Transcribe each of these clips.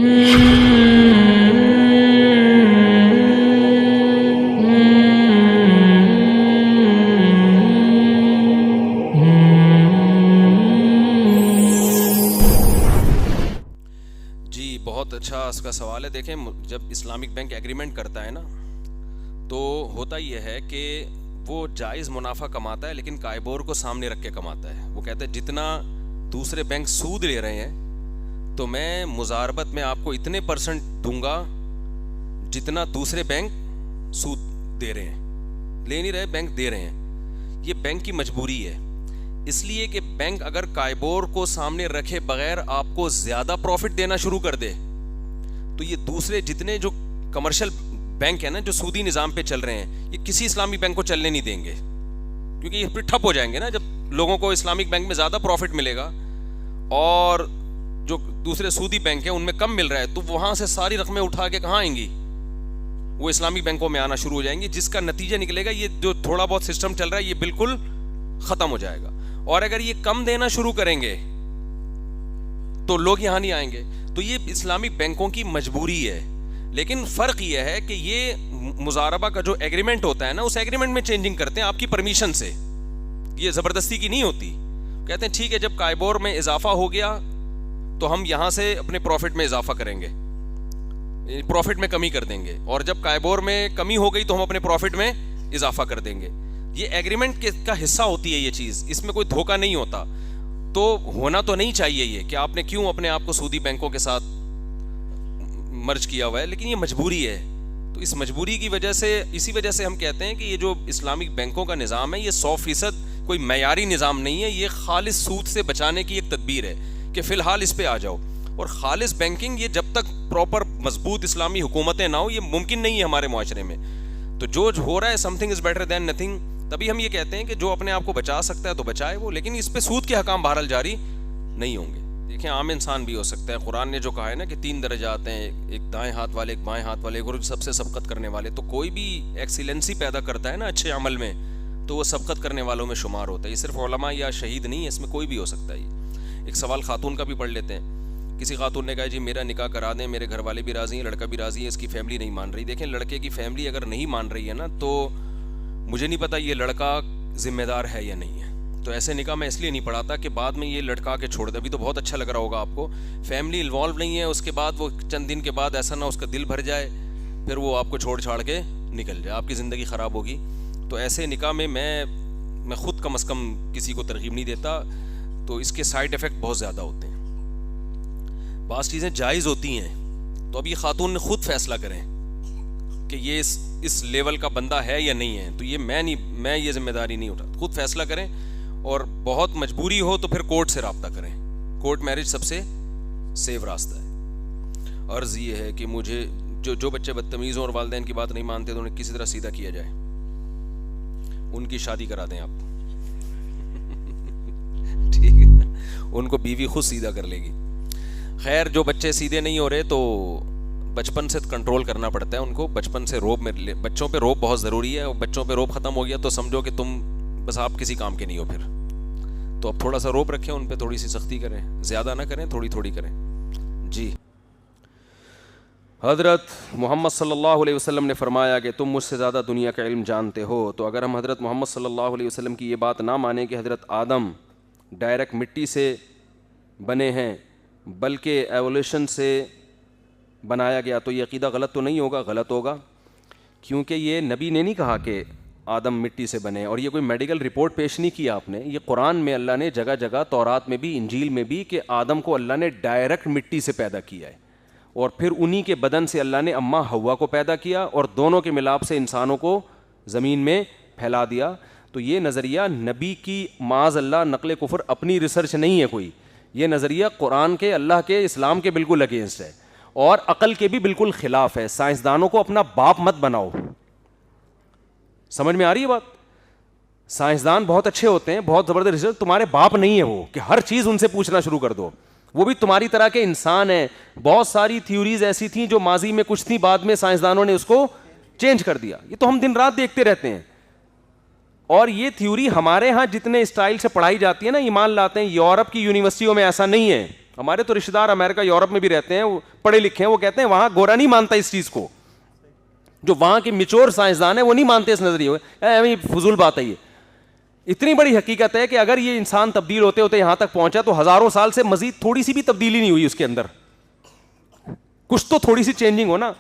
جی بہت اچھا اس کا سوال ہے. دیکھیں جب اسلامک بینک ایگریمنٹ کرتا ہے نا تو ہوتا یہ ہے کہ وہ جائز منافع کماتا ہے لیکن کائبور کو سامنے رکھ کے کماتا ہے. وہ کہتا ہے جتنا دوسرے بینک سود لے رہے ہیں تو میں مضاربت میں آپ کو اتنے پرسنٹ دوں گا جتنا دوسرے بینک سود دے رہے ہیں. لے نہیں رہے بینک دے رہے ہیں. یہ بینک کی مجبوری ہے اس لیے کہ بینک اگر کائبور کو سامنے رکھے بغیر آپ کو زیادہ پروفٹ دینا شروع کر دے تو یہ دوسرے جتنے جو کمرشل بینک ہے نا جو سودی نظام پہ چل رہے ہیں یہ کسی اسلامی بینک کو چلنے نہیں دیں گے کیونکہ یہ پھر ٹھپ ہو جائیں گے نا. جب لوگوں کو اسلامک بینک میں زیادہ پروفٹ ملے گا اور جو دوسرے سودی بینک ہیں ان میں کم مل رہا ہے تو وہاں سے ساری رقمیں اٹھا کے کہاں آئیں گی؟ وہ اسلامک بینکوں میں آنا شروع ہو جائیں گی جس کا نتیجہ نکلے گا یہ جو تھوڑا بہت سسٹم چل رہا ہے یہ بالکل ختم ہو جائے گا. اور اگر یہ کم دینا شروع کریں گے تو لوگ یہاں نہیں آئیں گے. تو یہ اسلامک بینکوں کی مجبوری ہے. لیکن فرق یہ ہے کہ یہ مضاربہ کا جو ایگریمنٹ ہوتا ہے نا اس ایگریمنٹ میں چینجنگ کرتے ہیں آپ کی پرمیشن سے. یہ زبردستی کی نہیں ہوتی. کہتے ہیں ٹھیک ہے جب کائبور میں اضافہ ہو گیا تو ہم یہاں سے اپنے پروفٹ میں اضافہ کریں گے, پروفٹ میں کمی کر دیں گے, اور جب کائبور میں کمی ہو گئی تو ہم اپنے پروفٹ میں اضافہ کر دیں گے. یہ ایگریمنٹ کا حصہ ہوتی ہے یہ چیز, اس میں کوئی دھوکہ نہیں ہوتا. تو ہونا تو نہیں چاہیے یہ کہ آپ نے کیوں اپنے آپ کو سودی بینکوں کے ساتھ مرج کیا ہوا ہے, لیکن یہ مجبوری ہے. تو اس مجبوری کی وجہ سے اسی وجہ سے ہم کہتے ہیں کہ یہ جو اسلامک بینکوں کا نظام ہے یہ 100% کوئی معیاری نظام نہیں ہے. یہ خالص سود سے بچانے کی ایک تدبیر ہے کہ فی الحال اس پہ آ جاؤ. اور خالص بینکنگ یہ جب تک پراپر مضبوط اسلامی حکومتیں نہ ہو یہ ممکن نہیں ہے ہمارے معاشرے میں. تو جو ہو رہا ہے some thing is better than nothing. تبھی ہم یہ کہتے ہیں کہ جو اپنے آپ کو بچا سکتا ہے تو بچائے وہ, لیکن اس پہ سود کے حکام بہرحال جاری نہیں ہوں گے. دیکھیں عام انسان بھی ہو سکتا ہے. قرآن نے جو کہا ہے نا کہ 3 درجات ہیں, ایک دائیں ہاتھ والے, ایک بائیں ہاتھ والے, اور سب سے سبقت کرنے والے. تو کوئی بھی ایکسیلنسی پیدا کرتا ہے نا اچھے عمل میں تو وہ سبقت کرنے والوں میں شمار ہوتا ہے. یہ صرف علماء یا شہید نہیں ہے, اس میں کوئی بھی ہو سکتا ہے. یہ ایک سوال خاتون کا بھی پڑھ لیتے ہیں. کسی خاتون نے کہا جی میرا نکاح کرا دیں, میرے گھر والے بھی راضی ہیں, لڑکا بھی راضی ہے, اس کی فیملی نہیں مان رہی. دیکھیں لڑکے کی فیملی اگر نہیں مان رہی ہے نا تو مجھے نہیں پتا یہ لڑکا ذمہ دار ہے یا نہیں ہے. تو ایسے نکاح میں اس لیے نہیں پڑھاتا کہ بعد میں یہ لڑکا کے چھوڑ دے. ابھی تو بہت اچھا لگ رہا ہوگا آپ کو, فیملی انوالو نہیں ہے, اس کے بعد وہ چند دن کے بعد ایسا نہ اس کا دل بھر جائے پھر وہ آپ کو چھوڑ چھاڑ کے نکل جائے, آپ کی زندگی خراب ہوگی. تو ایسے نکاح میں میں خود کم از کم کسی کو ترغیب نہیں دیتا. تو اس کے سائیڈ ایفیکٹ بہت زیادہ ہوتے ہیں. بعض چیزیں جائز ہوتی ہیں تو اب یہ خاتون نے خود فیصلہ کریں کہ یہ اس لیول کا بندہ ہے یا نہیں ہے. تو یہ میں یہ ذمہ داری نہیں اٹھاتا. خود فیصلہ کریں, اور بہت مجبوری ہو تو پھر کورٹ سے رابطہ کریں. کورٹ میرج سب سے سیف راستہ ہے. عرض یہ ہے کہ مجھے جو بچے بدتمیز ہوں اور والدین کی بات نہیں مانتے تو انہیں کسی طرح سیدھا کیا جائے, ان کی شادی کرا دیں آپ. ٹھیک ہے, ان کو بیوی خود سیدھا کر لے گی. خیر جو بچے سیدھے نہیں ہو رہے تو بچپن سے کنٹرول کرنا پڑتا ہے ان کو. بچپن سے روب میں بچوں پہ روب بہت ضروری ہے. اور بچوں پہ روب ختم ہو گیا تو سمجھو کہ تم بس آپ کسی کام کے نہیں ہو پھر. تو اب تھوڑا سا روب رکھیں ان پہ, تھوڑی سی سختی کریں, زیادہ نہ کریں, تھوڑی تھوڑی کریں. جی حضرت محمد صلی اللہ علیہ وسلم نے فرمایا کہ تم مجھ سے زیادہ دنیا کا علم جانتے ہو. تو اگر ہم حضرت محمد صلی اللہ علیہ وسلم کی یہ بات نہ مانیں کہ حضرت آدم ڈائریکٹ مٹی سے بنے ہیں بلکہ ایولیوشن سے بنایا گیا, تو یہ عقیدہ غلط تو نہیں ہوگا؟ غلط ہوگا, کیونکہ یہ نبی نے نہیں کہا کہ آدم مٹی سے بنے, اور یہ کوئی میڈیکل رپورٹ پیش نہیں کیا آپ نے. یہ قرآن میں اللہ نے جگہ جگہ, تورات میں بھی, انجیل میں بھی, کہ آدم کو اللہ نے ڈائریکٹ مٹی سے پیدا کیا ہے, اور پھر انہی کے بدن سے اللہ نے اماں حوا کو پیدا کیا, اور دونوں کے ملاپ سے انسانوں کو زمین میں پھیلا دیا. تو یہ نظریہ نبی کی معاذ اللہ نقل کفر اپنی ریسرچ نہیں ہے کوئی. یہ نظریہ قرآن کے, اللہ کے, اسلام کے بالکل اگینسٹ ہے, اور عقل کے بھی بالکل خلاف ہے. سائنسدانوں کو اپنا باپ مت بناؤ. سمجھ میں آ رہی ہے بات؟ سائنسدان بہت اچھے ہوتے ہیں, بہت زبردست ریسرچ, تمہارے باپ نہیں ہے وہ کہ ہر چیز ان سے پوچھنا شروع کر دو. وہ بھی تمہاری طرح کے انسان ہیں. بہت ساری تھیوریز ایسی تھیں جو ماضی میں کچھ تھیں, بعد میں سائنسدانوں نے اس کو چینج کر دیا. یہ تو ہم دن رات دیکھتے رہتے ہیں. اور یہ تھیوری ہمارے ہاں جتنے اسٹائل سے پڑھائی جاتی ہے نا, ایمان لاتے ہیں, یورپ کی یونیورسٹیوں میں ایسا نہیں ہے. ہمارے تو رشتے دار امریکہ یورپ میں بھی رہتے ہیں, وہ پڑھے لکھے ہیں, وہ کہتے ہیں وہاں گورا نہیں مانتا اس چیز کو, جو وہاں کے میچور سائنسدان ہیں وہ نہیں مانتے اس نظریے کو, فضول بات ہے یہ. اتنی بڑی حقیقت ہے کہ اگر یہ انسان تبدیل ہوتے ہوتے یہاں تک پہنچا تو ہزاروں سال سے مزید تھوڑی سی بھی تبدیلی نہیں ہوئی اس کے اندر, کچھ تو تھوڑی سی چینجنگ ہو نا.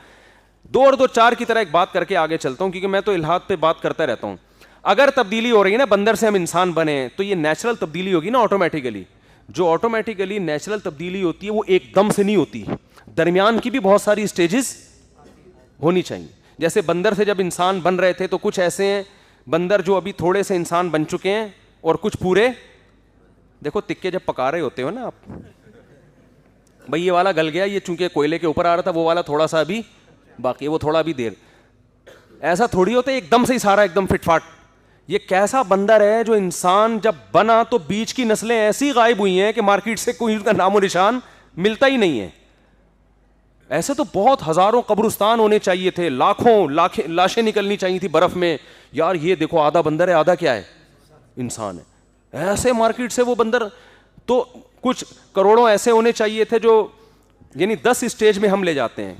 2 اور 2 4 کی طرح ایک بات کر کے آگے چلتا ہوں, کیونکہ میں تو الہاد پہ بات کرتا رہتا ہوں. اگر تبدیلی ہو رہی ہے نا, بندر سے ہم انسان بنے, تو یہ نیچرل تبدیلی ہوگی نا آٹومیٹیکلی. جو آٹومیٹیکلی نیچرل تبدیلی ہوتی ہے وہ ایک دم سے نہیں ہوتی, درمیان کی بھی بہت ساری اسٹیجز ہونی چاہیے. جیسے بندر سے جب انسان بن رہے تھے تو کچھ ایسے ہیں بندر جو ابھی تھوڑے سے انسان بن چکے ہیں, اور کچھ پورے, دیکھو تکے جب پکا رہے ہوتے ہو نا آپ, بھائی یہ والا گل گیا, یہ چونکہ کوئلے کے اوپر آ رہا تھا, وہ والا تھوڑا سا ابھی باقی ہے, وہ تھوڑا بھی دیر, ایسا تھوڑی ہوتا ہے ایک دم سے ہی سارا ایک دم فٹ فاٹ. یہ کیسا بندر ہے جو انسان جب بنا تو بیچ کی نسلیں ایسی غائب ہوئی ہیں کہ مارکیٹ سے کوئی اس کا نام و نشان ملتا ہی نہیں ہے. ایسے تو بہت ہزاروں قبرستان ہونے چاہیے تھے, لاکھوں لاشیں نکلنی چاہیے تھی برف میں, یار یہ دیکھو آدھا بندر ہے آدھا کیا ہے انسان ہے. ایسے مارکیٹ سے وہ بندر, تو کچھ کروڑوں ایسے ہونے چاہیے تھے جو, یعنی 10 اسٹیج میں ہم لے جاتے ہیں.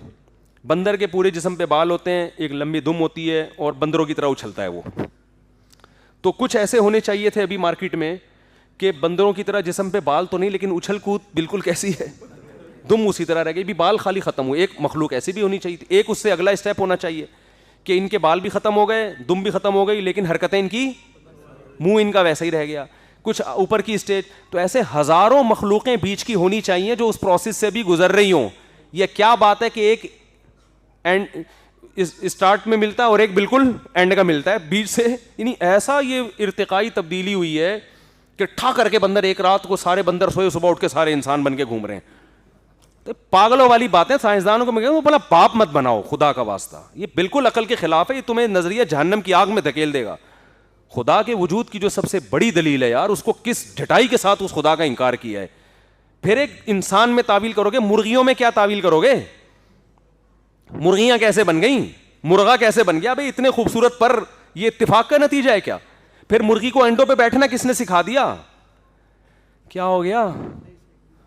بندر کے پورے جسم پہ بال ہوتے ہیں, ایک لمبی دم ہوتی ہے, اور بندروں کی طرح اچھلتا ہے وہ. تو کچھ ایسے ہونے چاہیے تھے ابھی مارکیٹ میں کہ بندروں کی طرح جسم پہ بال تو نہیں, لیکن اچھل کود بالکل کیسی ہے, دم اسی طرح رہ گئی, بھی بال خالی ختم ہوئے. ایک مخلوق ایسی بھی ہونی چاہیے تھی. ایک اس سے اگلا اسٹیپ ہونا چاہیے کہ ان کے بال بھی ختم ہو گئے, دم بھی ختم ہو گئی, لیکن حرکتیں ان کی, منہ ان کا ویسا ہی رہ گیا. کچھ اوپر کی اسٹیج, تو ایسے ہزاروں مخلوقیں بیچ کی ہونی چاہیے جو اس پروسیس سے بھی گزر رہی ہوں. یہ کیا بات ہے کہ ایک اینڈ اسٹارٹ میں ملتا ہے اور ایک بالکل اینڈ کا ملتا ہے بیچ سے, یعنی ایسا یہ ارتقائی تبدیلی ہوئی ہے کہ ٹھا کر کے بندر ایک رات کو سارے بندر سوئے, صبح اٹھ کے سارے انسان بن کے گھوم رہے ہیں. تو پاگلوں والی باتیں سائنسدانوں کو میں کہوں بولا باپ مت بناؤ خدا کا واسطہ, یہ بالکل عقل کے خلاف ہے, یہ تمہیں نظریہ جہنم کی آگ میں دھکیل دے گا. خدا کے وجود کی جو سب سے بڑی دلیل ہے یار, اس کو کس ڈھٹائی کے ساتھ اس خدا کا انکار کیا ہے. پھر ایک انسان میں تعویل کرو گے, مرغیوں میں کیا تعویل کرو گے, مرغیاں کیسے بن گئیں, مرغا کیسے بن گیا, بھائی اتنے خوبصورت پر, یہ اتفاق کا نتیجہ ہے کیا. پھر مرغی کو انڈوں پہ بیٹھنا کس نے سکھا دیا, کیا ہو گیا,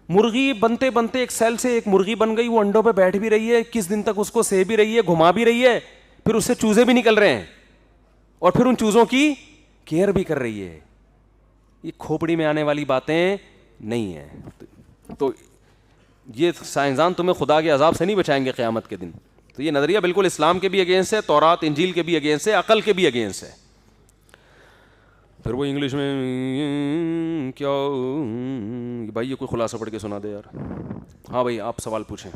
مرغی بنتے بنتے ایک سیل سے ایک مرغی بن گئی, وہ انڈوں پہ بیٹھ بھی رہی ہے, کس دن تک اس کو سہ بھی رہی ہے, گھما بھی رہی ہے, پھر اس سے چوزے بھی نکل رہے ہیں, اور پھر ان چوزوں کی کیئر بھی کر رہی ہے. یہ کھوپڑی میں آنے والی باتیں نہیں ہیں. تو یہ سائنسدان تمہیں خدا کے عذاب سے نہیں بچائیں گے قیامت کے دن. تو یہ نظریہ بالکل اسلام کے بھی اگینسٹ ہے, تورات انجیل کے بھی اگینسٹ ہے, عقل کے بھی اگینسٹ ہے. پھر وہ انگلش میں کیا بھائی, یہ کوئی خلاصہ پڑھ کے سنا دے یار. ہاں بھائی آپ سوال پوچھیں.